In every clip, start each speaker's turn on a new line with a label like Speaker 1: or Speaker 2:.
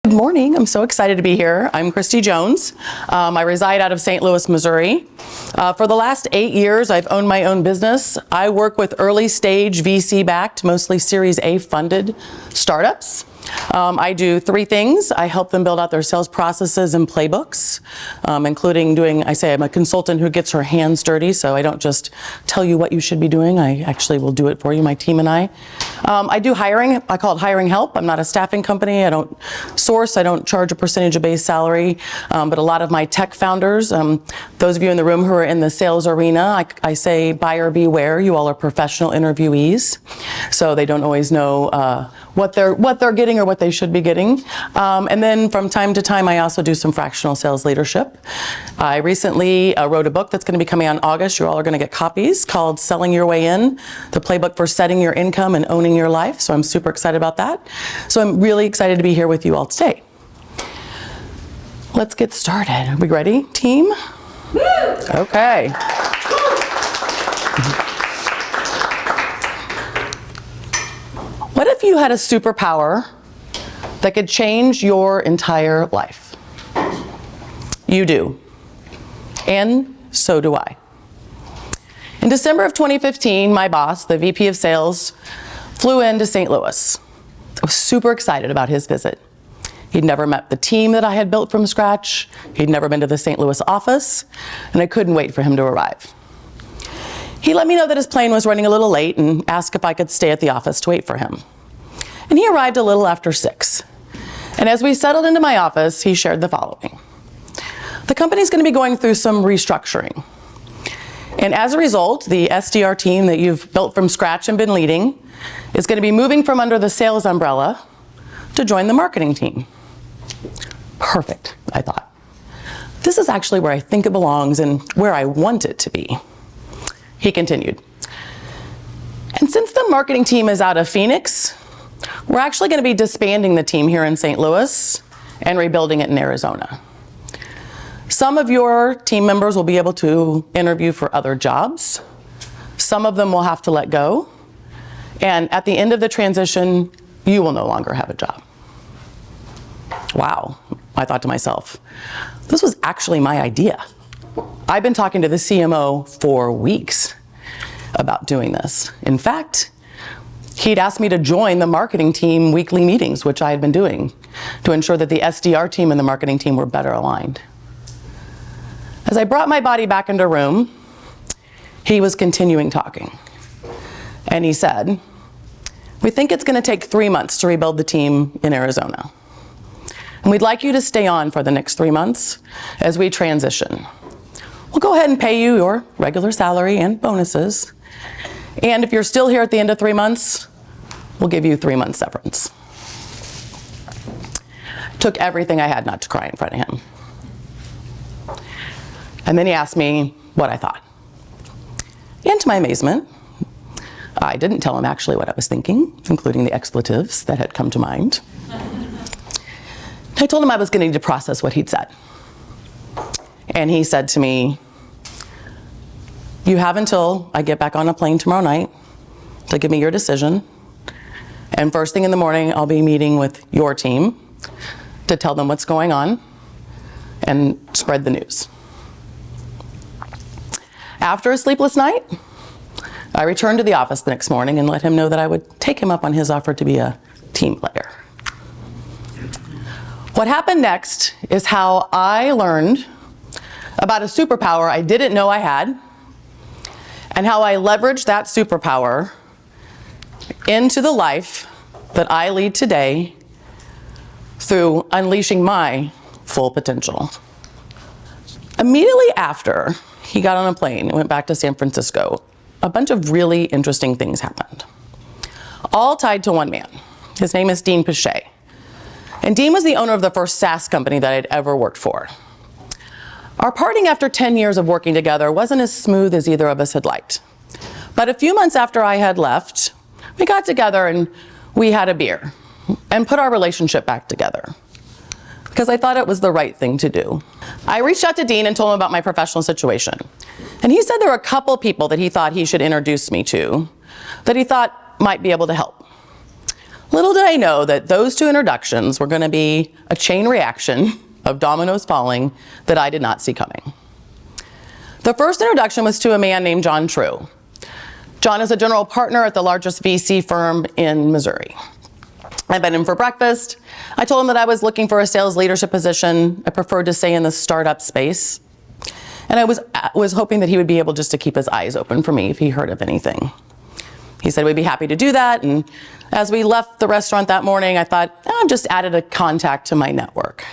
Speaker 1: Good morning. I'm so excited to be here. I'm Kristie Jones. I reside out of St. Louis, Missouri. For the last 8 years, I've owned my own business. I work with early stage VC-backed, mostly Series A funded startups. I do 3 things. I help them build out their sales processes and playbooks, including I'm a consultant who gets her hands dirty, so I don't just tell you what you should be doing. I actually will do it for you, my team and I. I do hiring. I call it hiring help. I'm not a staffing company. I don't source. I don't charge a percentage of base salary. But a lot of my tech founders, those of you in the room who are in the sales arena, I say buyer beware. You all are professional interviewees, so they don't always know what they're getting or what they should be getting. And then from time to time, I also do some fractional sales leadership. I recently wrote a book that's going to be coming out in August. You all are going to get copies, called Selling Your Way In, the playbook for setting your income and owning your life. So I'm super excited about that. So I'm really excited to be here with you all today. Let's get started. Are we ready, team? Okay. What if you had a superpower that could change your entire life? You do. And so do I. In December of 2015, my boss, the VP of Sales, flew into St. Louis. I was super excited about his visit. He'd never met the team that I had built from scratch. He'd never been to the St. Louis office, and I couldn't wait for him to arrive. He let me know that his plane was running a little late and asked if I could stay at the office to wait for him. And he arrived a little after 6. And as we settled into my office, he shared the following. The company's going to be going through some restructuring. And as a result, the SDR team that you've built from scratch and been leading is going to be moving from under the sales umbrella to join the marketing team. Perfect, I thought. This is actually where I think it belongs and where I want it to be. He continued. And since the marketing team is out of Phoenix, we're actually going to be disbanding the team here in St. Louis and rebuilding it in Arizona. Some of your team members will be able to interview for other jobs. Some of them will have to let go. And at the end of the transition, you will no longer have a job. Wow, I thought to myself, this was actually my idea. I've been talking to the CMO for weeks about doing this. In fact, he'd asked me to join the marketing team weekly meetings, which I had been doing, to ensure that the SDR team and the marketing team were better aligned. As I brought my body back into room, he was continuing talking. And he said, we think it's going to take 3 months to rebuild the team in Arizona. And we'd like you to stay on for the next 3 months as we transition. We'll go ahead and pay you your regular salary and bonuses. And if you're still here at the end of 3 months, we'll give you 3 months severance. Took everything I had not to cry in front of him. And then he asked me what I thought. And to my amazement, I didn't tell him actually what I was thinking, including the expletives that had come to mind. I told him I was going to need to process what he'd said. And he said to me, you have until I get back on a plane tomorrow night to give me your decision. And first thing in the morning, I'll be meeting with your team to tell them what's going on and spread the news. After a sleepless night, I returned to the office the next morning and let him know that I would take him up on his offer to be a team player. What happened next is how I learned about a superpower I didn't know I had, and how I leveraged that superpower into the life that I lead today through unleashing my full potential. Immediately after he got on a plane and went back to San Francisco, a bunch of really interesting things happened, all tied to one man. His name is Dean Pichet. And Dean was the owner of the first SaaS company that I'd ever worked for. Our parting after 10 years of working together wasn't as smooth as either of us had liked. But a few months after I had left, we got together and we had a beer and put our relationship back together, because I thought it was the right thing to do. I reached out to Dean and told him about my professional situation. And he said there were a couple people that he thought he should introduce me to that he thought might be able to help. Little did I know that those two introductions were going to be a chain reaction of dominoes falling that I did not see coming. The first introduction was to a man named John True. John is a general partner at the largest VC firm in Missouri. I met him for breakfast. I told him that I was looking for a sales leadership position. I preferred to stay in the startup space. And I was hoping that he would be able just to keep his eyes open for me if he heard of anything. He said we'd be happy to do that. And as we left the restaurant that morning, I thought, I've just added a contact to my network.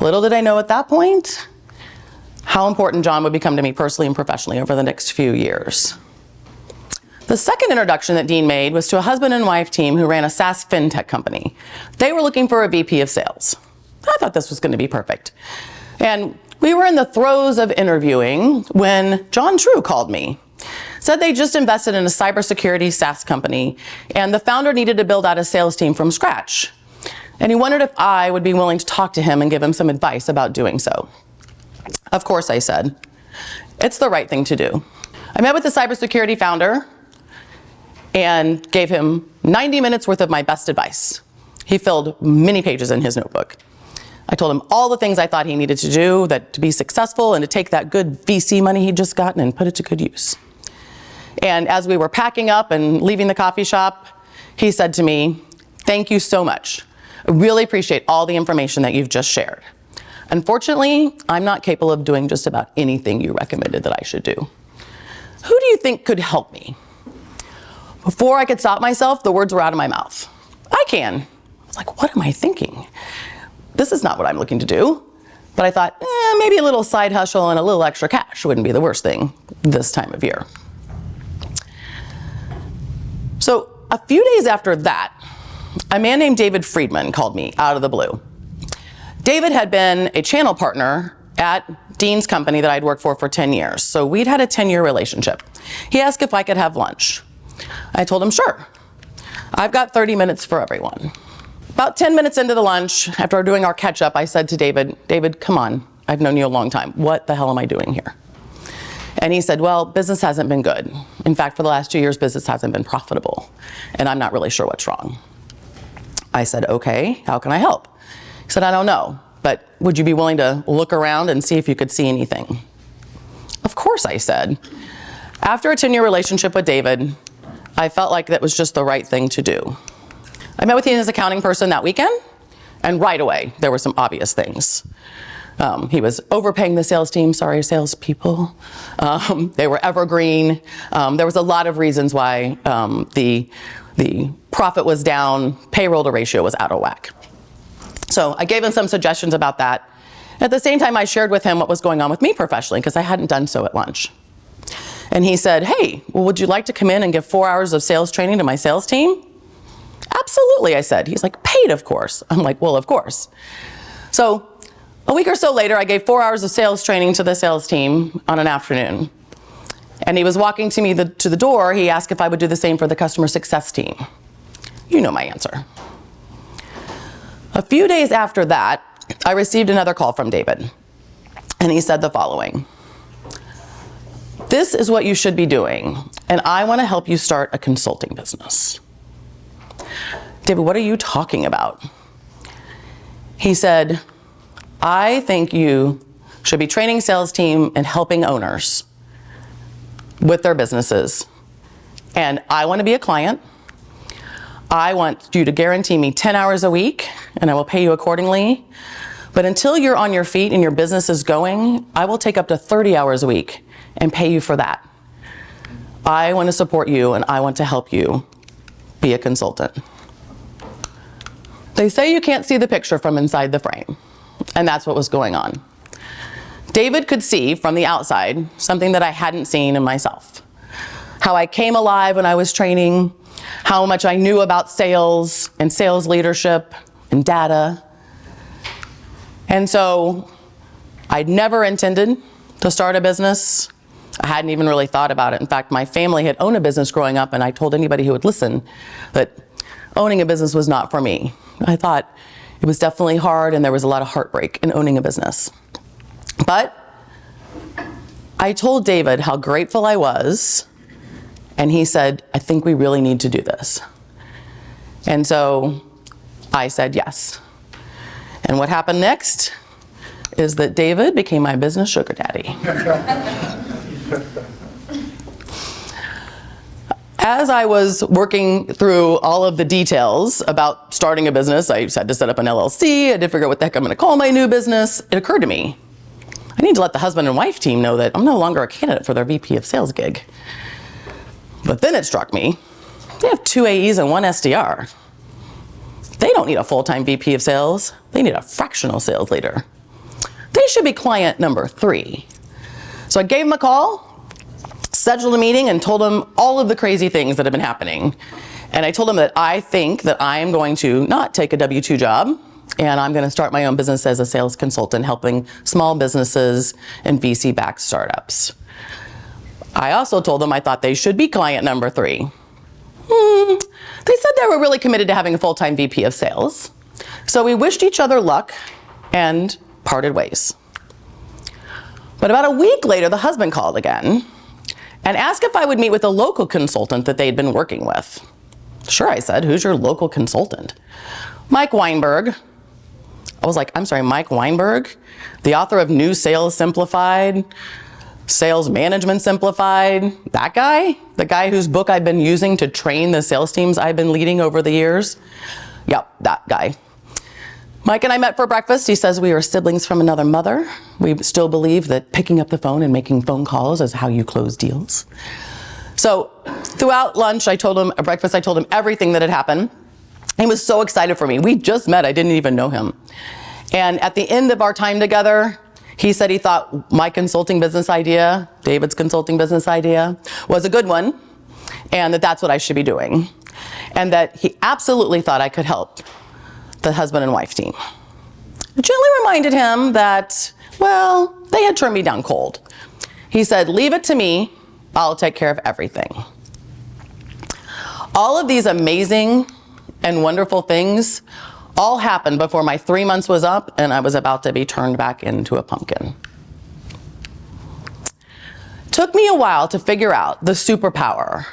Speaker 1: Little did I know at that point how important John would become to me personally and professionally over the next few years. The second introduction that Dean made was to a husband and wife team who ran a SaaS fintech company. They were looking for a VP of sales. I thought this was going to be perfect. And we were in the throes of interviewing when John True called me. Said they just invested in a cybersecurity SaaS company, and the founder needed to build out a sales team from scratch. And he wondered if I would be willing to talk to him and give him some advice about doing so. Of course, I said. It's the right thing to do. I met with the cybersecurity founder and gave him 90 minutes worth of my best advice. He filled many pages in his notebook. I told him all the things I thought he needed to do to be successful and to take that good VC money he'd just gotten and put it to good use. And as we were packing up and leaving the coffee shop, he said to me, "Thank you so much. I really appreciate all the information that you've just shared. Unfortunately, I'm not capable of doing just about anything you recommended that I should do. Who do you think could help me?" Before I could stop myself, the words were out of my mouth. "I can." I was like, what am I thinking? This is not what I'm looking to do. But I thought, maybe a little side hustle and a little extra cash wouldn't be the worst thing this time of year. So a few days after that, a man named David Friedman called me out of the blue. David had been a channel partner at Dean's company that I'd worked for 10 years. So we'd had a 10-year relationship. He asked if I could have lunch. I told him, sure. I've got 30 minutes for everyone. About 10 minutes into the lunch, after doing our catch up, I said to David, come on, I've known you a long time. What the hell am I doing here? And he said, well, business hasn't been good. In fact, for the last 2 years, business hasn't been profitable. And I'm not really sure what's wrong. I said, okay, how can I help? He said, I don't know, but would you be willing to look around and see if you could see anything? Of course, I said. After a 10-year relationship with David, I felt like that was just the right thing to do. I met with him as accounting person that weekend, and right away, there were some obvious things. He was overpaying the sales team, sorry, salespeople. They were evergreen. There was a lot of reasons why the profit was down, payroll to ratio was out of whack. So I gave him some suggestions about that. At the same time, I shared with him what was going on with me professionally, because I hadn't done so at lunch. And he said, hey, well, would you like to come in and give 4 hours of sales training to my sales team? Absolutely, I said. He's like, paid, of course. I'm like, well, of course. So a week or so later, I gave 4 hours of sales training to the sales team on an afternoon. And he was walking to me to the door. He asked if I would do the same for the customer success team. You know my answer. A few days after that, I received another call from David. And he said the following. This is what you should be doing, and I want to help you start a consulting business. David, what are you talking about? He said, I think you should be training sales team and helping owners with their businesses. And I want to be a client. I want you to guarantee me 10 hours a week, and I will pay you accordingly. But until you're on your feet and your business is going, I will take up to 30 hours a week and pay you for that. I want to support you, and I want to help you be a consultant. They say you can't see the picture from inside the frame, and that's what was going on. David could see from the outside something that I hadn't seen in myself. How I came alive when I was training, how much I knew about sales and sales leadership and data. And so I'd never intended to start a business. I hadn't even really thought about it. In fact, my family had owned a business growing up, and I told anybody who would listen that owning a business was not for me. I thought it was definitely hard, and there was a lot of heartbreak in owning a business. But I told David how grateful I was, and he said, I think we really need to do this. And so I said yes. And what happened next is that David became my business sugar daddy. As I was working through all of the details about starting a business, I had to set up an LLC, I had to figure out what the heck I'm gonna call my new business. It occurred to me, I need to let the husband and wife team know that I'm no longer a candidate for their VP of sales gig. But then it struck me, they have 2 AEs and 1 SDR. They don't need a full-time VP of sales, they need a fractional sales leader. They should be client number 3. So I gave him a call, scheduled a meeting, and told him all of the crazy things that have been happening. And I told him that I think that I am going to not take a W-2 job, and I'm going to start my own business as a sales consultant, helping small businesses and VC-backed startups. I also told them I thought they should be client number 3. They said they were really committed to having a full-time VP of sales. So we wished each other luck and parted ways. But about a week later, the husband called again and asked if I would meet with a local consultant that they'd been working with. Sure, I said, who's your local consultant? Mike Weinberg. I was like, I'm sorry, Mike Weinberg? The author of New Sales Simplified, Sales Management Simplified, that guy? The guy whose book I've been using to train the sales teams I've been leading over the years? Yep, that guy. Mike and I met for breakfast. He says we are siblings from another mother. We still believe that picking up the phone and making phone calls is how you close deals. So throughout lunch, breakfast, I told him everything that had happened. He was so excited for me. We just met, I didn't even know him. And at the end of our time together, he said he thought my consulting business idea, David's consulting business idea, was a good one, and that that's what I should be doing. And that he absolutely thought I could help the husband and wife team. I gently reminded him that, well, they had turned me down cold. He said, leave it to me, I'll take care of everything. All of these amazing and wonderful things all happened before my 3 months was up and I was about to be turned back into a pumpkin. Took me a while to figure out the superpower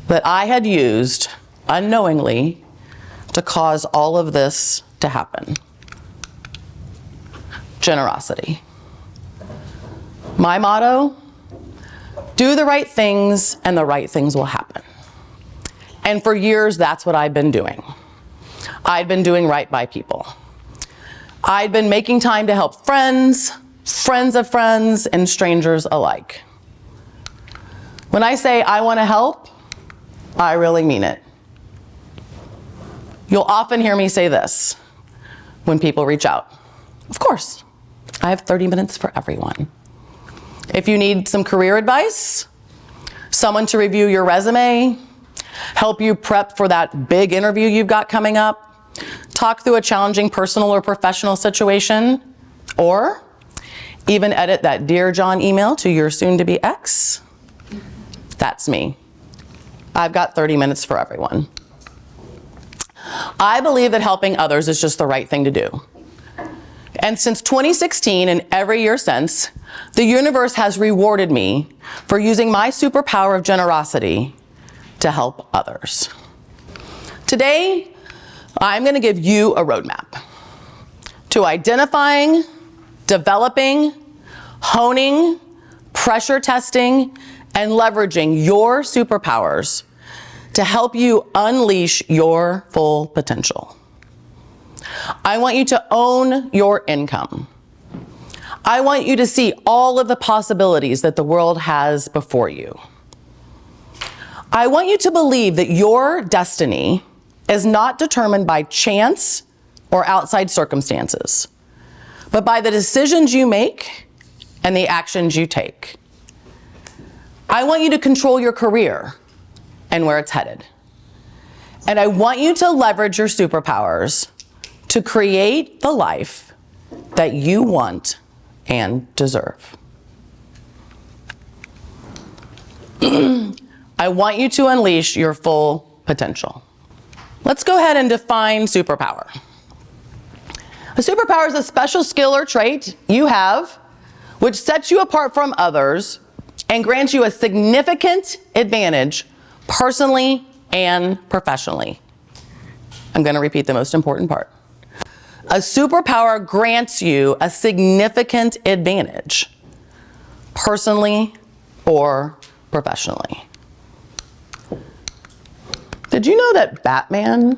Speaker 1: that I had used unknowingly to cause all of this to happen. Generosity. My motto, do the right things and the right things will happen. And for years, that's what I've been doing. I'd been doing right by people. I'd been making time to help friends, friends of friends, and strangers alike. When I say I want to help, I really mean it. You'll often hear me say this when people reach out. Of course, I have 30 minutes for everyone. If you need some career advice, someone to review your resume, help you prep for that big interview you've got coming up, talk through a challenging personal or professional situation, or even edit that Dear John email to your soon-to-be ex, that's me. I've got 30 minutes for everyone. I believe that helping others is just the right thing to do. And since 2016 and every year since, the universe has rewarded me for using my superpower of generosity to help others. Today, I'm going to give you a roadmap to identifying, developing, honing, pressure testing, and leveraging your superpowers to help you unleash your full potential. I want you to own your income. I want you to see all of the possibilities that the world has before you. I want you to believe that your destiny is not determined by chance or outside circumstances, but by the decisions you make and the actions you take. I want you to control your career and where it's headed. And I want you to leverage your superpowers to create the life that you want and deserve. I want you to unleash your full potential. Let's go ahead and define superpower. A superpower is a special skill or trait you have which sets you apart from others and grants you a significant advantage personally and professionally. I'm going to repeat the most important part. A superpower grants you a significant advantage, personally or professionally. Did you know that Batman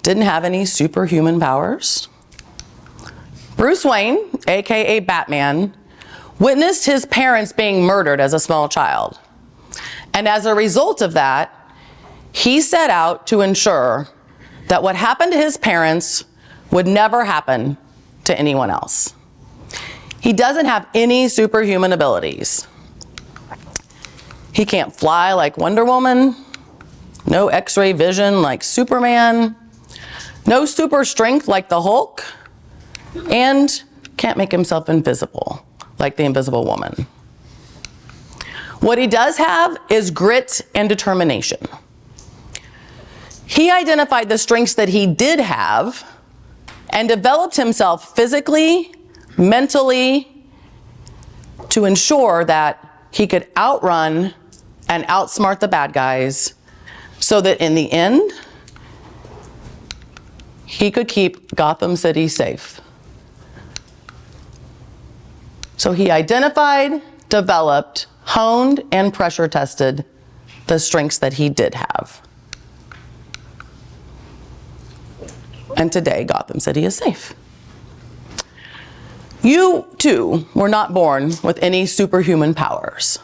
Speaker 1: didn't have any superhuman powers? Bruce Wayne, aka Batman, witnessed his parents being murdered as a small child. And as a result of that, he set out to ensure that what happened to his parents would never happen to anyone else. He doesn't have any superhuman abilities. He can't fly like Wonder Woman, no X-ray vision like Superman, no super strength like the Hulk, and can't make himself invisible like the Invisible Woman. What he does have is grit and determination. He identified the strengths that he did have and developed himself physically, mentally, to ensure that he could outrun and outsmart the bad guys so that in the end, he could keep Gotham City safe. So he identified, developed, honed, and pressure tested the strengths that he did have. And today, Gotham City is safe. You, too, were not born with any superhuman powers.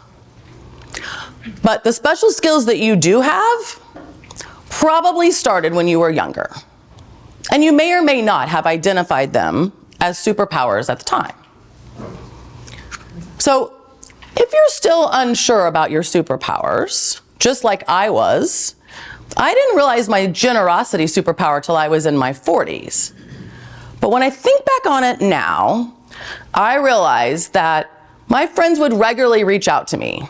Speaker 1: But the special skills that you do have probably started when you were younger. And you may or may not have identified them as superpowers at the time. So, if you're still unsure about your superpowers, just like I was, I didn't realize my generosity superpower till I was in my 40s. But when I think back on it now, I realize that my friends would regularly reach out to me.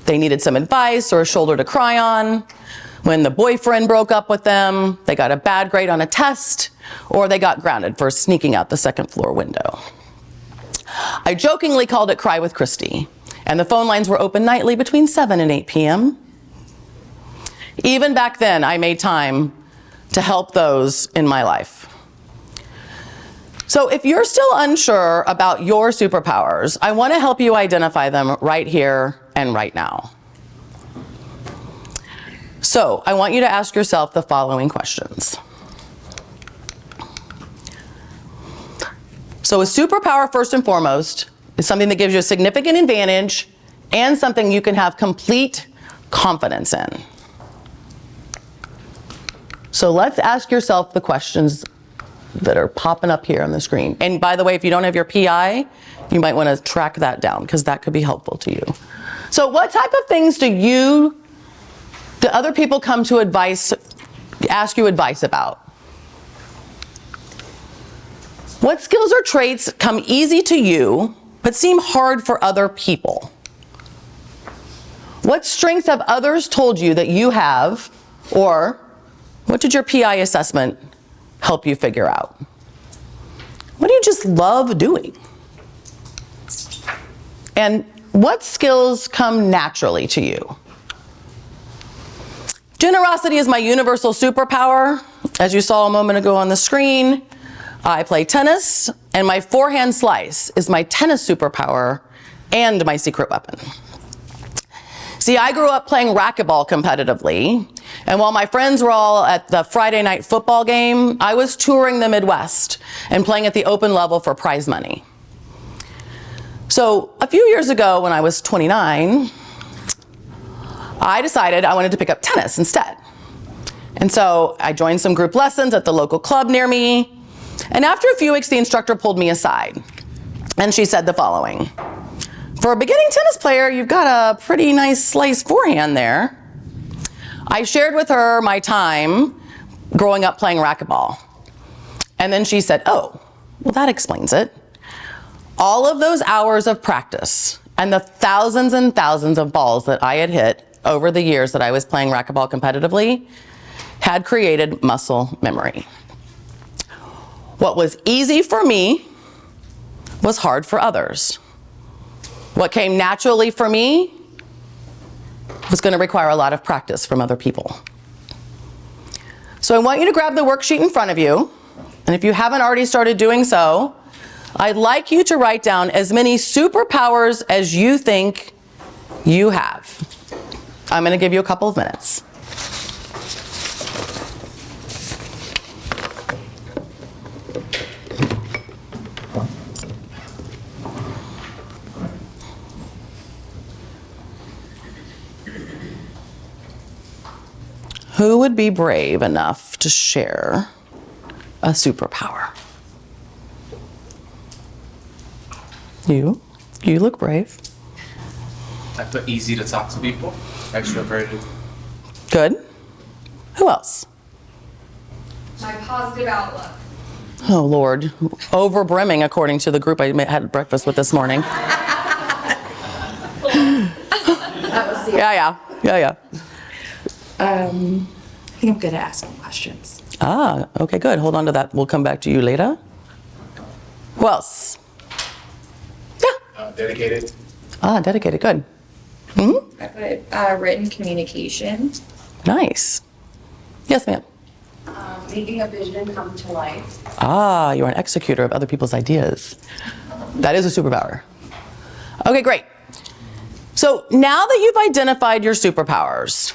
Speaker 1: They needed some advice or a shoulder to cry on. When the boyfriend broke up with them, they got a bad grade on a test, or they got grounded for sneaking out the second floor window. I jokingly called it Cry with Kristie, and the phone lines were open nightly between 7 and 8 p.m. Even back then, I made time to help those in my life. So if you're still unsure about your superpowers, I want to help you identify them right here and right now. So I want you to ask yourself the following questions. So a superpower, first and foremost, is something that gives you a significant advantage and something you can have complete confidence in. So let's ask yourself the questions that are popping up here on the screen. And by the way, if you don't have your PI, you might want to track that down because that could be helpful to you. So what type of things do other people come to ask you advice about? What skills or traits come easy to you but seem hard for other people? What strengths have others told you that you have, or what did your PI assessment help you figure out? What do you just love doing? And what skills come naturally to you? Generosity is my universal superpower. As you saw a moment ago on the screen, I play tennis, and my forehand slice is my tennis superpower and my secret weapon. See, I grew up playing racquetball competitively, and while my friends were all at the Friday night football game, I was touring the Midwest and playing at the open level for prize money. So a few years ago, when I was 29, I decided I wanted to pick up tennis instead. And so I joined some group lessons at the local club near me. And after a few weeks, the instructor pulled me aside. And she said the following: "For a beginning tennis player, you've got a pretty nice slice forehand there." I shared with her my time growing up playing racquetball. And then she said, "Oh, well, that explains it. All of those hours of practice and the thousands and thousands of balls that I had hit over the years that I was playing racquetball competitively had created muscle memory. What was easy for me was hard for others. What came naturally for me was going to require a lot of practice from other people." So I want you to grab the worksheet in front of you, and if you haven't already started doing so, I'd like you to write down as many superpowers as you think you have. I'm going to give you a couple of minutes. Who would be brave enough to share a superpower? You look brave.
Speaker 2: I put easy to talk to people, extroverted.
Speaker 1: Good. Who else?
Speaker 3: My positive outlook.
Speaker 1: Oh, Lord. Over brimming, according to the group I had breakfast with this morning. Yeah.
Speaker 4: I think I'm good at asking questions.
Speaker 1: Ah, okay, good. Hold on to that. We'll come back to you later. Who else? Yeah.
Speaker 2: Dedicated.
Speaker 1: Ah, dedicated. Good.
Speaker 4: I put written communication.
Speaker 1: Nice. Yes, ma'am.
Speaker 4: Making a vision come to life.
Speaker 1: Ah, you're an executor of other people's ideas. That is a superpower. Okay, great. So now that you've identified your superpowers,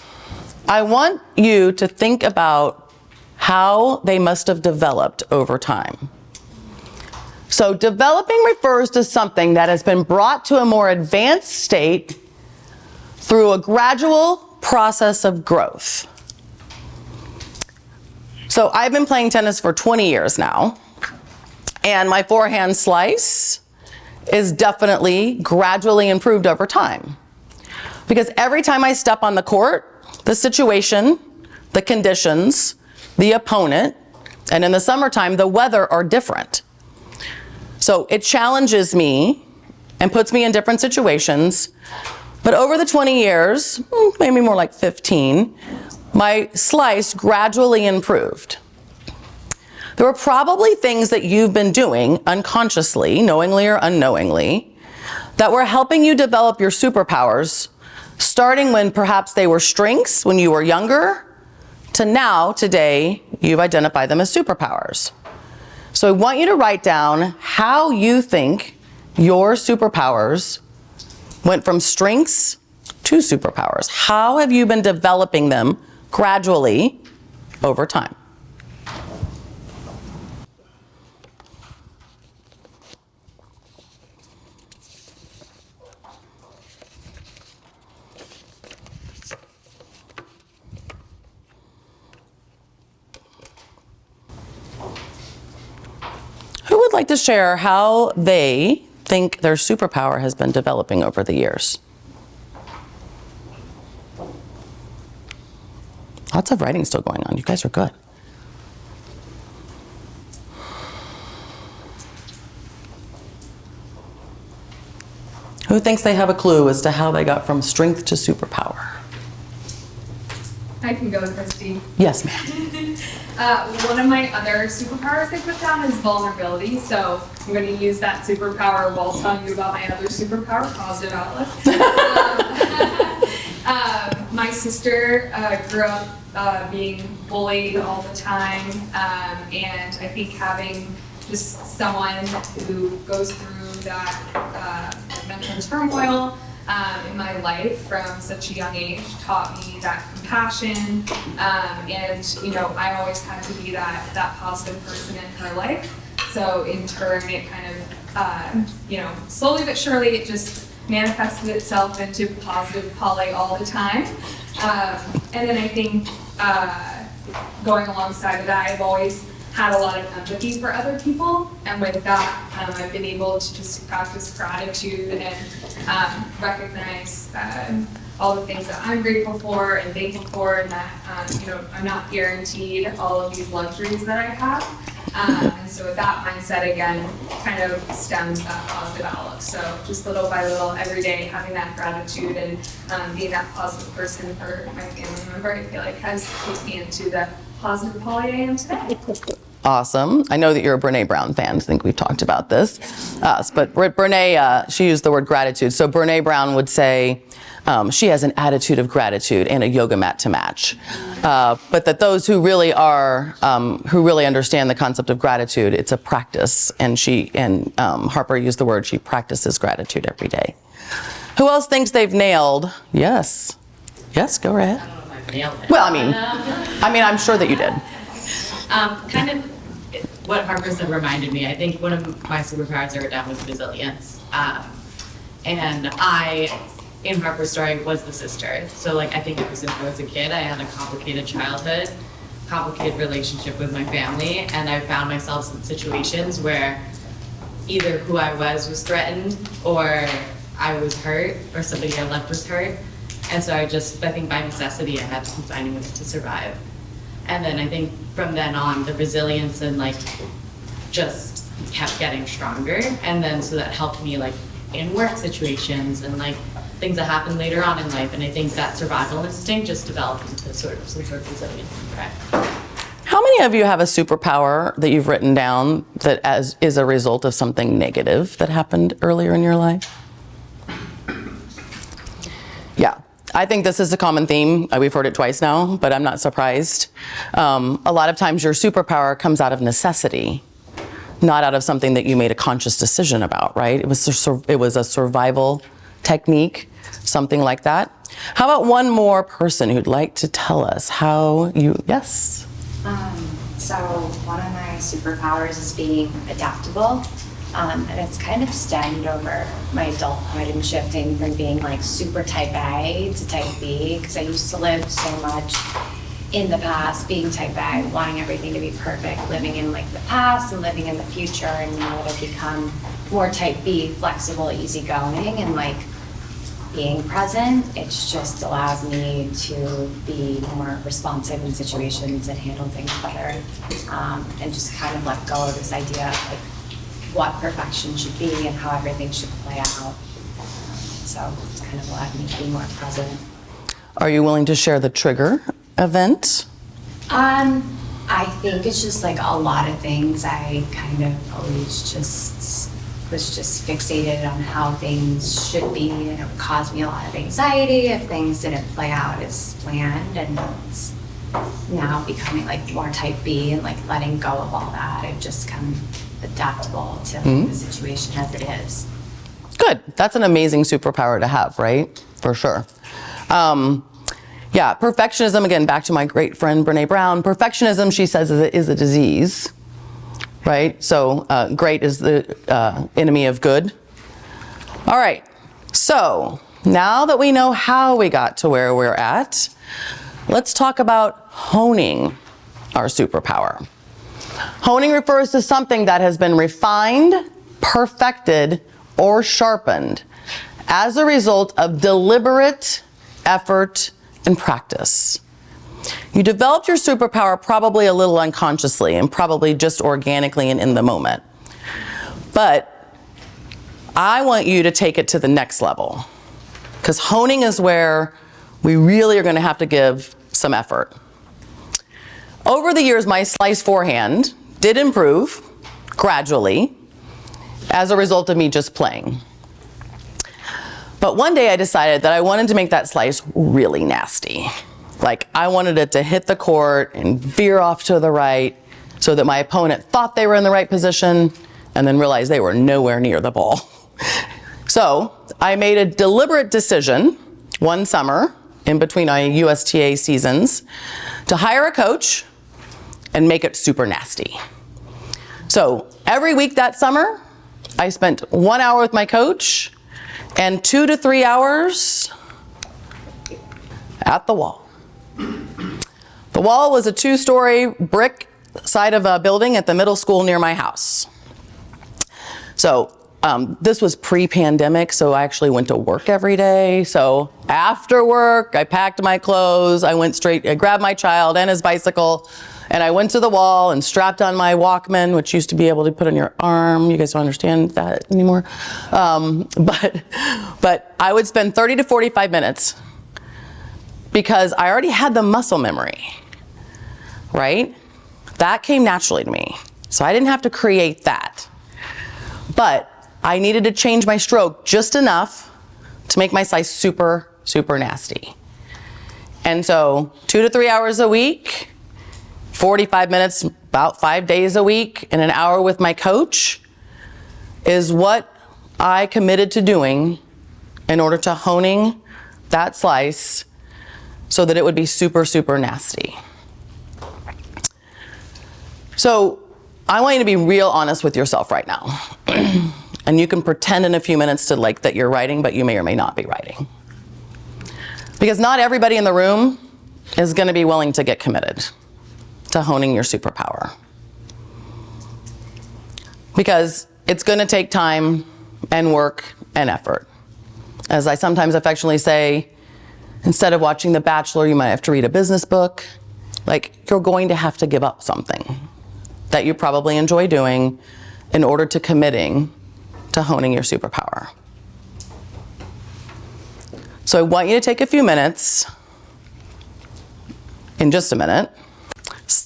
Speaker 1: I want you to think about how they must have developed over time. So developing refers to something that has been brought to a more advanced state through a gradual process of growth. So I've been playing tennis for 20 years now, and my forehand slice is definitely gradually improved over time. Because every time I step on the court, the situation, the conditions, the opponent, and in the summertime, the weather are different. So it challenges me and puts me in different situations. But over the 20 years, maybe more like 15, my slice gradually improved. There were probably things that you've been doing unconsciously, knowingly or unknowingly, that were helping you develop your superpowers, starting when perhaps they were strengths when you were younger, to now, today, you've identified them as superpowers. So I want you to write down how you think your superpowers went from strengths to superpowers. How have you been developing them gradually over time? Who would like to share how they think their superpower has been developing over the years? Lots of writing still going on. You guys are good. Who thinks they have a clue as to how they got from strength to superpower?
Speaker 3: I can go, Kristie.
Speaker 1: Yes, ma'am.
Speaker 3: One of my other superpowers I put down is vulnerability. So I'm going to use that superpower while telling you about my other superpower, positive outlook. My sister grew up being bullied all the time, and I think having just someone who goes through that mental turmoil in my life from such a young age taught me that compassion, and I always had to be that positive person in her life. So in turn, it kind of slowly but surely it just manifested itself into positive Polly all the time. And then I think going alongside of that, I've always had a lot of empathy for other people, and with that, I've been able to just practice gratitude and recognize all the things that I'm grateful for and thankful for, and that I'm not guaranteed all of these luxuries that I have. And so with that mindset, again, kind of stems that positive outlook. So just little by little, every day, having that gratitude and being that positive person for my family member, I feel like has put me into the positive Polly I am today.
Speaker 1: Awesome. I know that you're a Brene Brown fan. I think we've talked about this. But Brene, she used the word gratitude. So Brene Brown would say she has an attitude of gratitude and a yoga mat to match. But that those who really understand the concept of gratitude, it's a practice. And Harper used the word, she practices gratitude every day. Who else thinks they've nailed? Yes. Yes, go ahead.
Speaker 5: I don't know if I've nailed it.
Speaker 1: Well, I mean, I'm sure that you did.
Speaker 5: Kind of what Harper said reminded me. I think one of my superpowers I wrote down was resilience. And I, in Harper's story, was the sister. So like, I think ever since I was a kid, I had a complicated childhood, complicated relationship with my family, and I found myself in situations where either who I was threatened, or I was hurt, or somebody I loved was hurt. And so I think by necessity, I had to keep finding ways to survive. And then I think from then on, the resilience and like just kept getting stronger. And then so that helped me like in work situations and like things that happened later on in life. And I think that survival instinct just developed into some sort of resilience and threat.
Speaker 1: How many of you have a superpower that you've written down that is a result of something negative that happened earlier in your life? Yeah. I think this is a common theme. We've heard it twice now, but I'm not surprised. A lot of times your superpower comes out of necessity, not out of something that you made a conscious decision about, right? It was a survival technique, something like that. How about one more person who'd like to tell us how you, yes?
Speaker 6: So one of my superpowers is being adaptable. And it's kind of stemmed over my adulthood and shifting from being like super type A to type B, because I used to live so much in the past being type A, wanting everything to be perfect, living in like the past and living in the future. And now that I've become more type B, flexible, easygoing, and like being present, it's just allowed me to be more responsive in situations and handle things better, and just kind of let go of this idea of like what perfection should be and how everything should play out. So it's kind of allowed me to be more present.
Speaker 1: Are you willing to share the trigger event?
Speaker 6: I think it's just like a lot of things. I kind of always was just fixated on how things should be, and it would cause me a lot of anxiety if things didn't play out as planned. And it's now becoming like more type B and like letting go of all that. I've just come adaptable to the situation as it is.
Speaker 1: Good. That's an amazing superpower to have, right? For sure. Yeah, perfectionism, again, back to my great friend Brene Brown. Perfectionism, she says, is a disease, right? So great is the enemy of good. All right. So now that we know how we got to where we're at, let's talk about honing our superpower. Honing refers to something that has been refined, perfected, or sharpened as a result of deliberate effort and practice. You developed your superpower probably a little unconsciously and probably just organically and in the moment. But I want you to take it to the next level, because honing is where we really are going to have to give some effort. Over the years, my slice forehand did improve gradually as a result of me just playing. But one day I decided that I wanted to make that slice really nasty. Like I wanted it to hit the court and veer off to the right so that my opponent thought they were in the right position and then realized they were nowhere near the ball. So I made a deliberate decision one summer in between my USTA seasons to hire a coach and make it super nasty. So every week that summer, I spent 1 hour with my coach and 2 to 3 hours at the wall. The wall was a 2-story brick side of a building at the middle school near my house. So this was pre-pandemic, so I actually went to work every day. So after work, I packed my clothes, I grabbed my child and his bicycle, and I went to the wall and strapped on my Walkman, which used to be able to put on your arm. You guys don't understand that anymore. But I would spend 30 to 45 minutes because I already had the muscle memory, right? That came naturally to me. So I didn't have to create that. But I needed to change my stroke just enough to make my slice super, super nasty. And so 2 to 3 hours a week, 45 minutes, about 5 days a week, and an hour with my coach is what I committed to doing in order to honing that slice so that it would be super, super nasty. So I want you to be real honest with yourself right now. And you can pretend in a few minutes to like that you're writing, but you may or may not be writing. Because not everybody in the room is going to be willing to get committed to honing your superpower. Because it's going to take time and work and effort. As I sometimes affectionately say, instead of watching The Bachelor, you might have to read a business book. Like, you're going to have to give up something that you probably enjoy doing in order to committing to honing your superpower. So I want you to take a few minutes, in just a minute.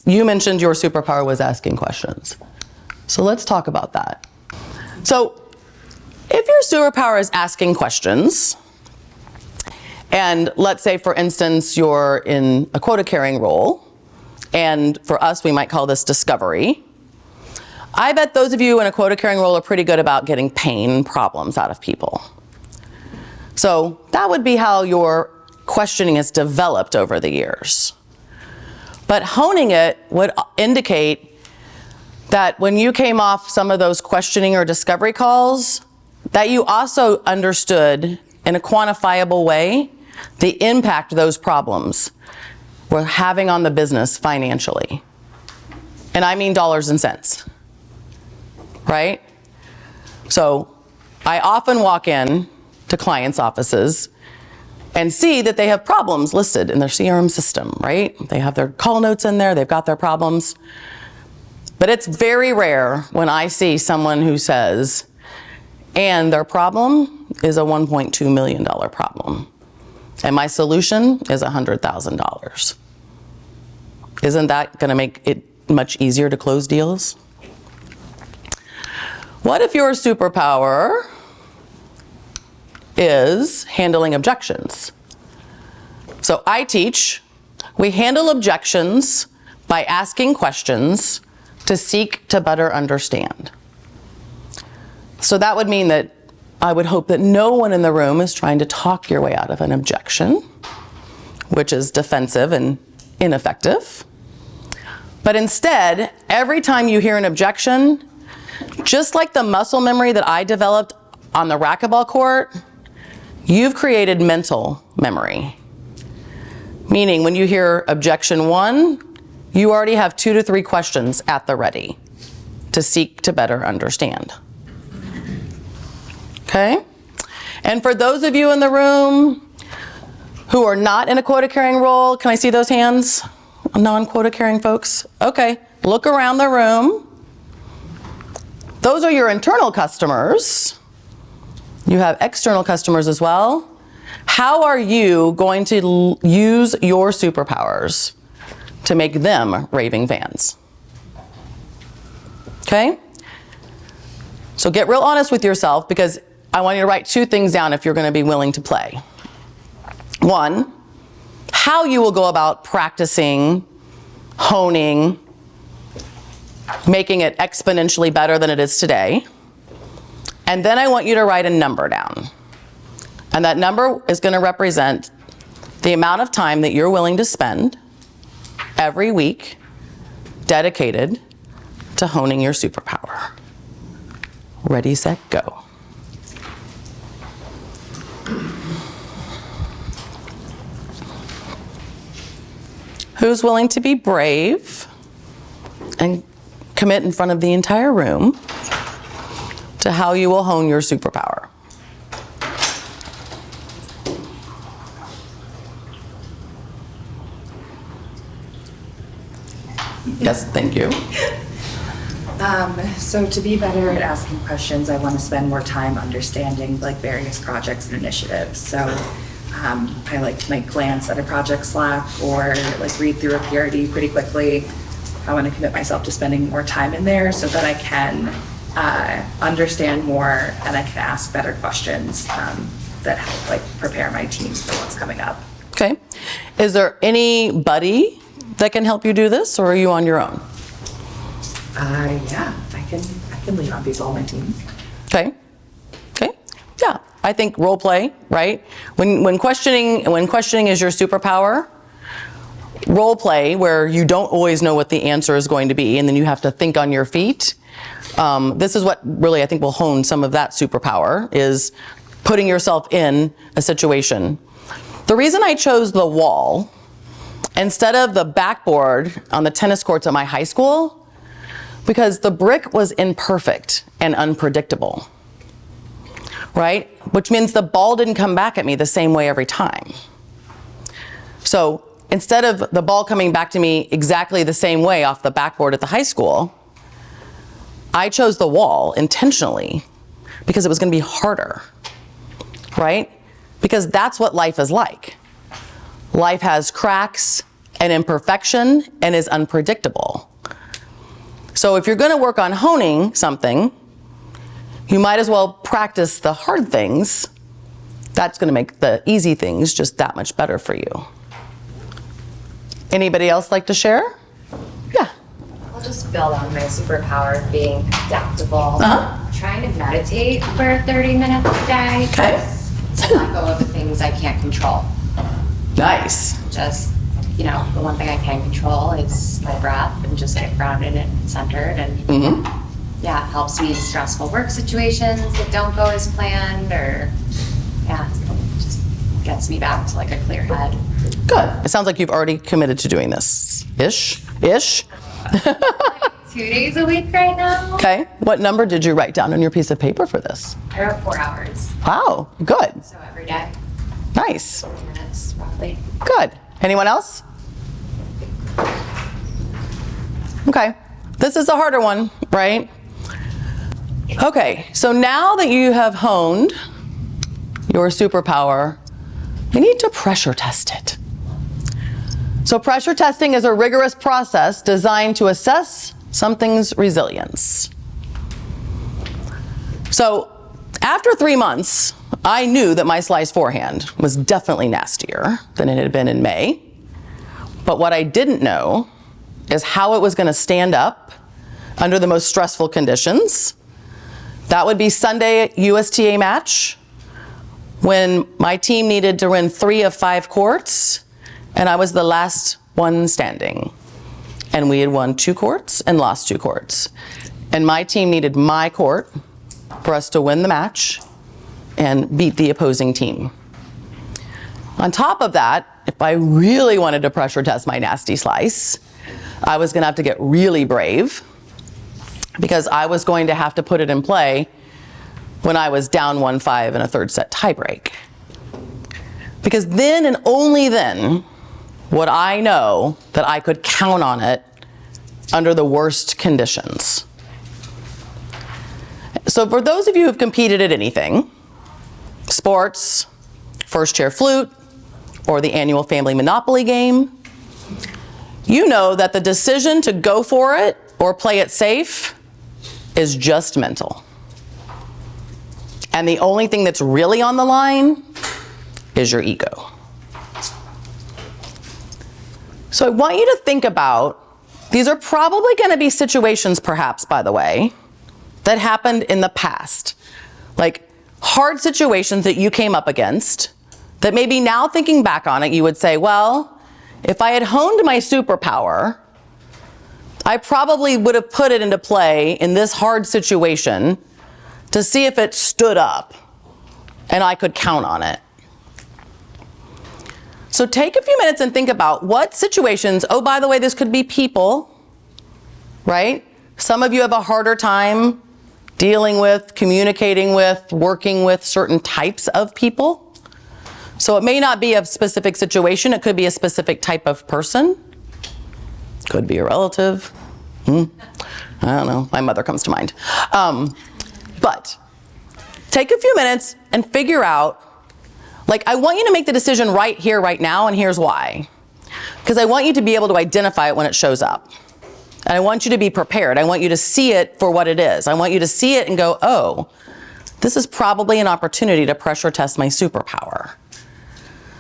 Speaker 1: You mentioned your superpower was asking questions. So let's talk about that. So if your superpower is asking questions, and let's say, for instance, you're in a quota carrying role, and for us, we might call this discovery. I bet those of you in a quota carrying role are pretty good about getting pain problems out of people. So that would be how your questioning has developed over the years. But honing it would indicate that when you came off some of those questioning or discovery calls, that you also understood in a quantifiable way the impact those problems were having on the business financially. And I mean dollars and cents, right? So I often walk in to clients' offices and see that they have problems listed in their CRM system, right? They have their call notes in there, they've got their problems. But it's very rare when I see someone who says, and their problem is a $1.2 million problem. And my solution is $100,000. Isn't that going to make it much easier to close deals? What if your superpower is handling objections? So I teach, we handle objections by asking questions to seek to better understand. So that would mean that I would hope that no one in the room is trying to talk your way out of an objection, which is defensive and ineffective. But instead, every time you hear an objection, just like the muscle memory that I developed on the racquetball court, you've created mental memory. Meaning when you hear objection 1, you already have 2 to 3 questions at the ready to seek to better understand. Okay? And for those of you in the room who are not in a quota carrying role, can I see those hands? Non-quota carrying folks? Okay, look around the room. Those are your internal customers. You have external customers as well. How are you going to use your superpowers to make them raving fans? Okay? So get real honest with yourself, because I want you to write 2 things down if you're going to be willing to play. 1, how you will go about practicing, honing, making it exponentially better than it is today. And then I want you to write a number down. And that number is going to represent the amount of time that you're willing to spend every week dedicated to honing your superpower. Ready, set, go. Who's willing to be brave and commit in front of the entire room to how you will hone your superpower? Yes, thank you.
Speaker 4: So to be better at asking questions, I want to spend more time understanding like various projects and initiatives. So I like to make glance at a project Slack or like read through a PRD pretty quickly. I want to commit myself to spending more time in there so that I can understand more and I can ask better questions that help like prepare my teams for what's coming up.
Speaker 1: Okay. Is there anybody that can help you do this, or are you on your own?
Speaker 4: Yeah, I can lean on people on my team.
Speaker 1: Okay. Okay. Yeah. I think role play, right? When questioning is your superpower, role play where you don't always know what the answer is going to be and then you have to think on your feet. This is what really I think will hone some of that superpower, is putting yourself in a situation. The reason I chose the wall instead of the backboard on the tennis courts at my high school, because the brick was imperfect and unpredictable, right? Which means the ball didn't come back at me the same way every time. So instead of the ball coming back to me exactly the same way off the backboard at the high school, I chose the wall intentionally because it was going to be harder, right? Because that's what life is like. Life has cracks and imperfection and is unpredictable. So if you're going to work on honing something, you might as well practice the hard things. That's going to make the easy things just that much better for you. Anybody else like to share? Yeah.
Speaker 6: I'll just build on my superpower of being adaptable. Trying to meditate for 30 minutes a day.
Speaker 1: Okay.
Speaker 6: To let go of the things I can't control.
Speaker 1: Nice.
Speaker 6: Just, the one thing I can control is my breath and just get grounded and centered. And yeah, it helps me in stressful work situations that don't go as planned, or just gets me back to like a clear head.
Speaker 1: Good. It sounds like you've already committed to doing this. Ish?
Speaker 6: 2 days a week right now.
Speaker 1: Okay. What number did you write down on your piece of paper for this?
Speaker 6: I wrote 4 hours.
Speaker 1: Wow. Good.
Speaker 6: So every day,
Speaker 1: Nice.
Speaker 6: 20 minutes roughly.
Speaker 1: Good. Anyone else? Okay. This is a harder one, right? Okay. So now that you have honed your superpower, you need to pressure test it. So pressure testing is a rigorous process designed to assess something's resilience. So after 3 months, I knew that my sliced forehand was definitely nastier than it had been in May. But what I didn't know is how it was going to stand up under the most stressful conditions. That would be Sunday USTA match, when my team needed to win 3 of 5 courts, and I was the last one standing. And we had won 2 courts and lost 2 courts. And my team needed my court for us to win the match and beat the opposing team. On top of that, if I really wanted to pressure test my nasty slice, I was gonna have to get really brave, because I was going to have to put it in play when I was down 1-5 in a 3rd set tiebreak. Because then and only then would I know that I could count on it under the worst conditions. So for those of you who've competed at anything, sports, first chair flute, or the annual family Monopoly game, you know that the decision to go for it or play it safe is just mental. And the only thing that's really on the line is your ego. So I want you to think about, these are probably going to be situations, perhaps, by the way, that happened in the past. Like hard situations that you came up against, that maybe now thinking back on it, you would say, well, if I had honed my superpower, I probably would have put it into play in this hard situation to see if it stood up and I could count on it. So take a few minutes and think about what situations, oh, by the way, this could be people, right? Some of you have a harder time dealing with, communicating with, working with certain types of people. So it may not be a specific situation, it could be a specific type of person. Could be a relative. I don't know, my mother comes to mind. But take a few minutes and figure out, like, I want you to make the decision right here, right now, and here's why. Because I want you to be able to identify it when it shows up. And I want you to be prepared. I want you to see it for what it is. I want you to see it and go, oh, this is probably an opportunity to pressure test my superpower.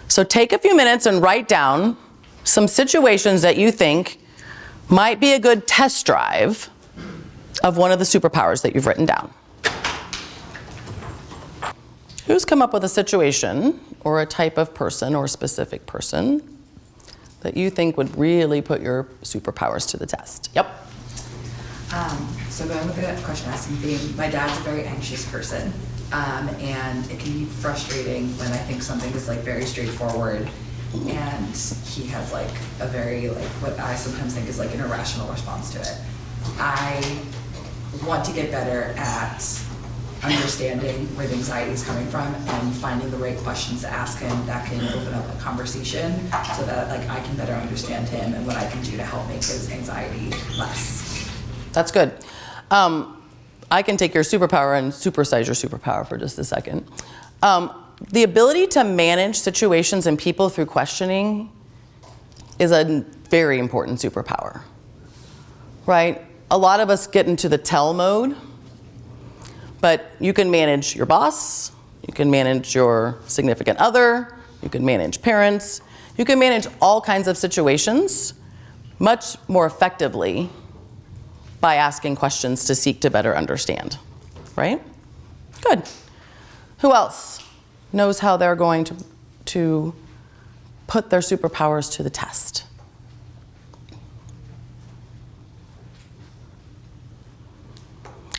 Speaker 1: So take a few minutes and write down some situations that you think might be a good test drive of one of the superpowers that you've written down. Who's come up with a situation or a type of person or specific person that you think would really put your superpowers to the test? Yep.
Speaker 4: So going with the question asking theme, my dad's a very anxious person, and it can be frustrating when I think something is like very straightforward, and he has like a very like what I sometimes think is like an irrational response to it. I want to get better at understanding where the anxiety is coming from and finding the right questions to ask him that can open up a conversation so that like I can better understand him and what I can do to help make his anxiety less.
Speaker 1: That's good. I can take your superpower and supersize your superpower for just a second. The ability to manage situations and people through questioning is a very important superpower, right? A lot of us get into the tell mode, but you can manage your boss, you can manage your significant other, you can manage parents, you can manage all kinds of situations much more effectively by asking questions to seek to better understand, right? Good. Who else knows how they're going to put their superpowers to the test?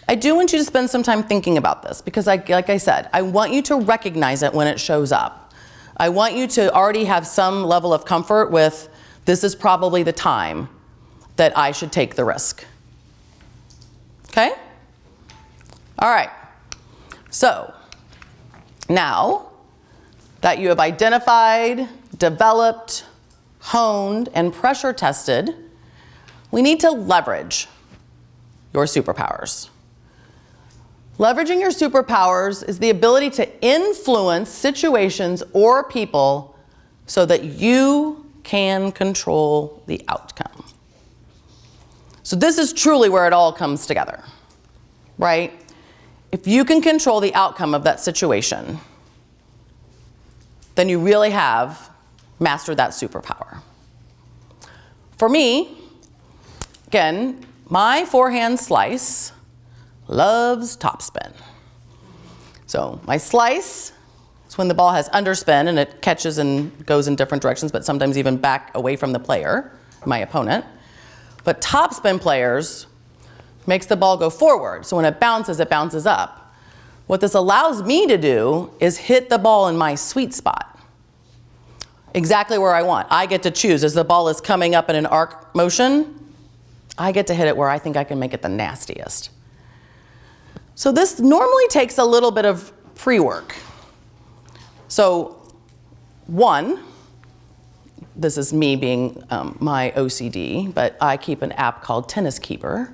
Speaker 1: I do want you to spend some time thinking about this because like I said, I want you to recognize it when it shows up. I want you to already have some level of comfort with this is probably the time that I should take the risk. Okay? All right. So now that you have identified, developed, honed, and pressure tested, we need to leverage your superpowers. Leveraging your superpowers is the ability to influence situations or people so that you can control the outcome. So this is truly where it all comes together, right? If you can control the outcome of that situation, then you really have mastered that superpower. For me, again, my forehand slice loves topspin. So my slice is when the ball has underspin and it catches and goes in different directions, but sometimes even back away from the player, my opponent. But topspin players makes the ball go forward. So when it bounces up. What this allows me to do is hit the ball in my sweet spot. Exactly where I want. I get to choose. As the ball is coming up in an arc motion, I get to hit it where I think I can make it the nastiest. So this normally takes a little bit of pre-work. So one, this is me being my OCD, but I keep an app called Tennis Keeper,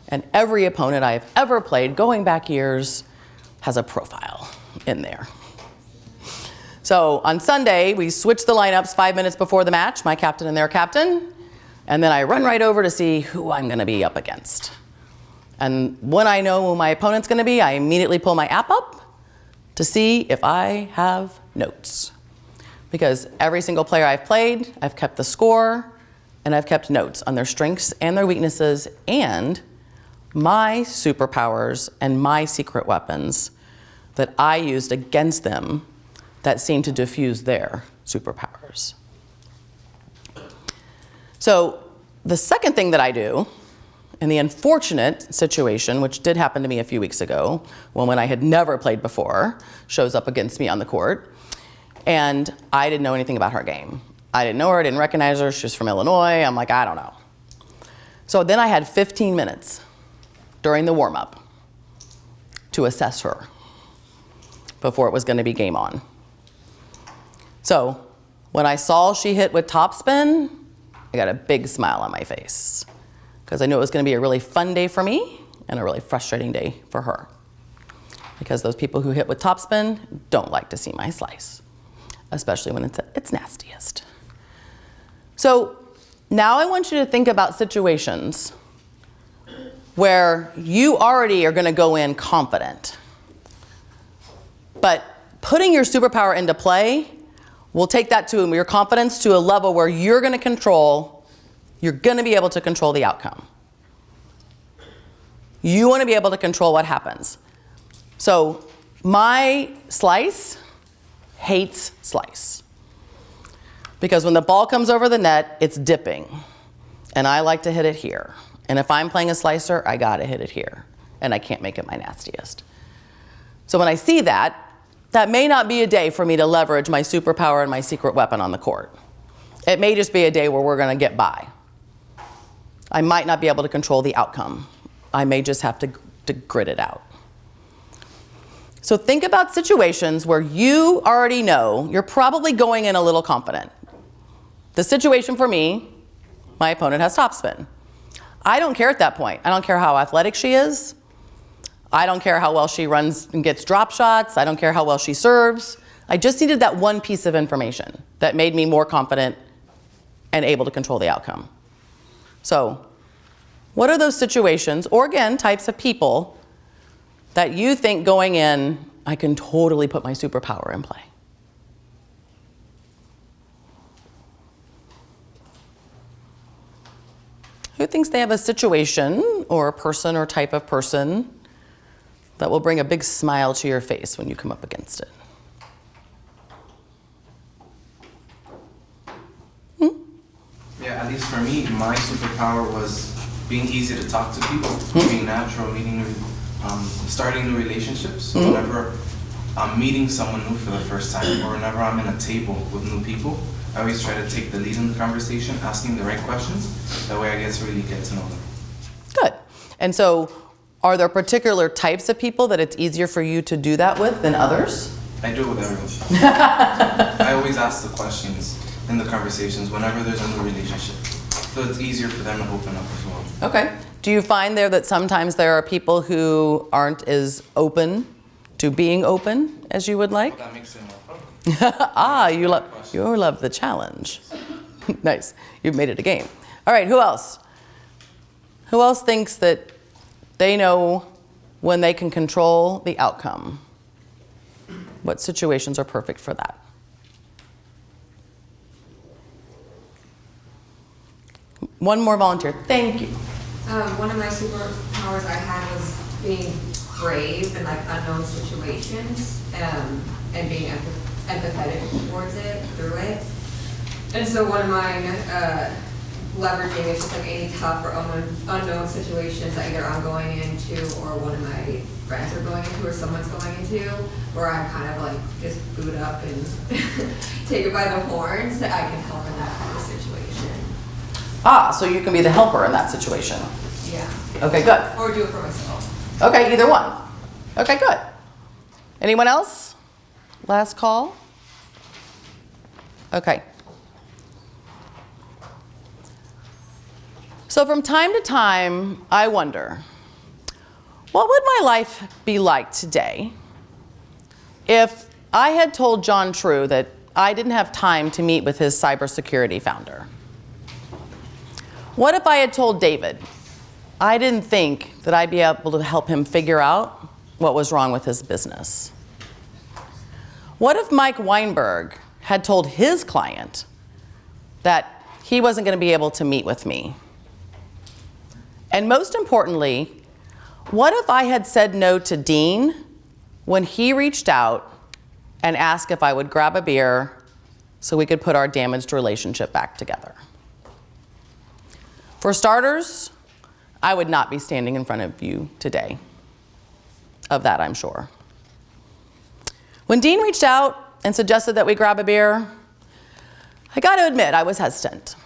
Speaker 1: and every opponent I have ever played, going back years, has a profile in there. So on Sunday, we switch the lineups 5 minutes before the match, my captain and their captain, and then I run right over to see who I'm gonna be up against. And when I know who my opponent's gonna be, I immediately pull my app up to see if I have notes. Because every single player I've played, I've kept the score, and I've kept notes on their strengths and their weaknesses, and my superpowers and my secret weapons that I used against them that seemed to diffuse their superpowers. So the second thing that I do, in the unfortunate situation, which did happen to me a few weeks ago, when I had never played before, shows up against me on the court, and I didn't know anything about her game. I didn't know her, I didn't recognize her, she was from Illinois, I'm like, I don't know. So then I had 15 minutes during the warm-up to assess her before it was gonna be game on. So when I saw she hit with topspin, I got a big smile on my face, because I knew it was going to be a really fun day for me and a really frustrating day for her. Because those people who hit with topspin don't like to see my slice, especially when it's at its nastiest. So now I want you to think about situations where you already are going to go in confident. But putting your superpower into play will take that to your confidence to a level where you're going to be able to control the outcome. You want to be able to control what happens. So my slice hates slice. Because when the ball comes over the net, it's dipping. And I like to hit it here. And if I'm playing a slicer, I got to hit it here. And I can't make it my nastiest. So when I see that, that may not be a day for me to leverage my superpower and my secret weapon on the court. It may just be a day where we're going to get by. I might not be able to control the outcome. I may just have to grit it out. So think about situations where you already know you're probably going in a little confident. The situation for me, my opponent has topspin. I don't care at that point. I don't care how athletic she is. I don't care how well she runs and gets drop shots. I don't care how well she serves. I just needed that one piece of information that made me more confident and able to control the outcome. So what are those situations, or again, types of people that you think going in, I can totally put my superpower in play? Who thinks they have a situation or a person or type of person that will bring a big smile to your face when you come up against it?
Speaker 2: Yeah, at least for me, my superpower was being easy to talk to people, being natural, starting new relationships. So whenever I'm meeting someone new for the first time, or whenever I'm in a table with new people, I always try to take the lead in the conversation, asking the right questions. That way I get to really get to know them.
Speaker 1: Good. And so are there particular types of people that it's easier for you to do that with than others?
Speaker 2: I do it with everyone. I always ask the questions in the conversations whenever there's a new relationship. So it's easier for them to open up as well.
Speaker 1: Okay. Do you find there that sometimes there are people who aren't as open to being open as you would like?
Speaker 2: That makes it more fun.
Speaker 1: You love the challenge. Nice. You've made it a game. All right, who else? Who else thinks that they know when they can control the outcome? What situations are perfect for that? One more volunteer. Thank you.
Speaker 7: One of my superpowers I had was being brave in like unknown situations, and being empathetic towards it, through it. And so one of mine, leveraging is just like any tough or unknown situations that either I'm going into or one of my friends are going into or someone's going into, where I'm kind of like just boot up and take it by the horns, that I can help in that kind of situation.
Speaker 1: So you can be the helper in that situation.
Speaker 7: Yeah.
Speaker 1: Okay, good.
Speaker 7: Or do it for myself.
Speaker 1: Okay, either one. Okay, good. Anyone else? Last call? Okay. So from time to time, I wonder, what would my life be like today if I had told John True that I didn't have time to meet with his cybersecurity founder? What if I had told David I didn't think that I'd be able to help him figure out what was wrong with his business? What if Mike Weinberg had told his client that he wasn't going to be able to meet with me? And most importantly, what if I had said no to Dean when he reached out and asked if I would grab a beer so we could put our damaged relationship back together? For starters, I would not be standing in front of you today. Of that, I'm sure. When Dean reached out and suggested that we grab a beer, I got to admit, I was hesitant.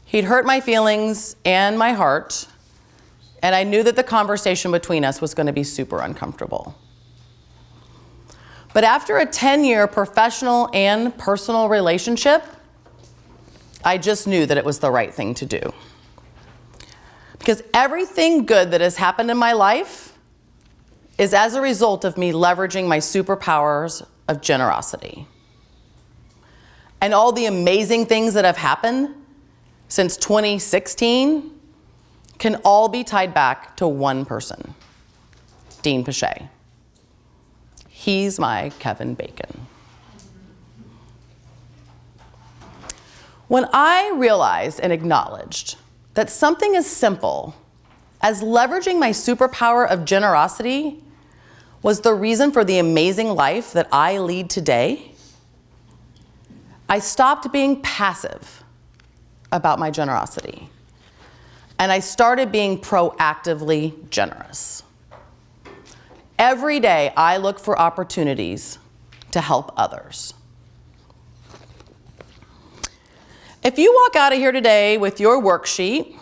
Speaker 1: He'd hurt my feelings and my heart, and I knew that the conversation between us was going to be super uncomfortable. But after a 10-year professional and personal relationship, I just knew that it was the right thing to do. Because everything good that has happened in my life is as a result of me leveraging my superpowers of generosity. And all the amazing things that have happened since 2016 can all be tied back to one person, Dean Pache. He's my Kevin Bacon. When I realized and acknowledged that something as simple as leveraging my superpower of generosity was the reason for the amazing life that I lead today, I stopped being passive about my generosity, and I started being proactively generous. Every day, I look for opportunities to help others. If you walk out of here today with your worksheet,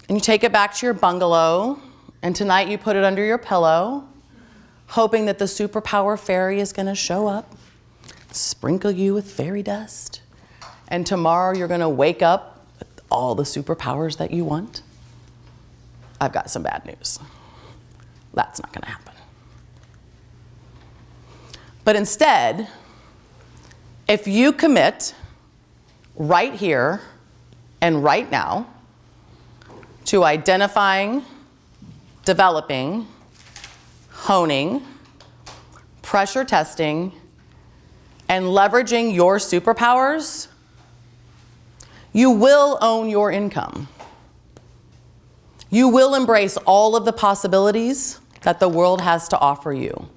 Speaker 1: and you take it back to your bungalow, and tonight you put it under your pillow, hoping that the superpower fairy is gonna show up, sprinkle you with fairy dust, and tomorrow you're gonna wake up with all the superpowers that you want, I've got some bad news. That's not gonna happen. But instead, if you commit right here and right now to identifying, developing, honing, pressure testing, and leveraging your superpowers, you will own your income. You will embrace all of the possibilities that the world has to offer you.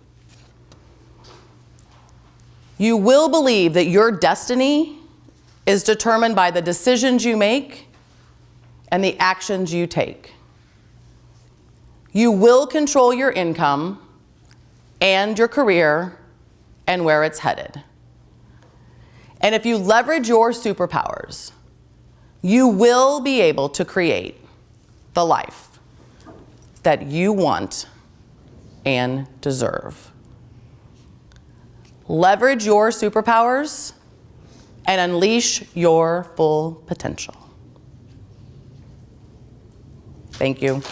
Speaker 1: You will believe that your destiny is determined by the decisions you make and the actions you take. You will control your income and your career and where it's headed. And if you leverage your superpowers, you will be able to create the life that you want and deserve. Leverage your superpowers and unleash your full potential. Thank you.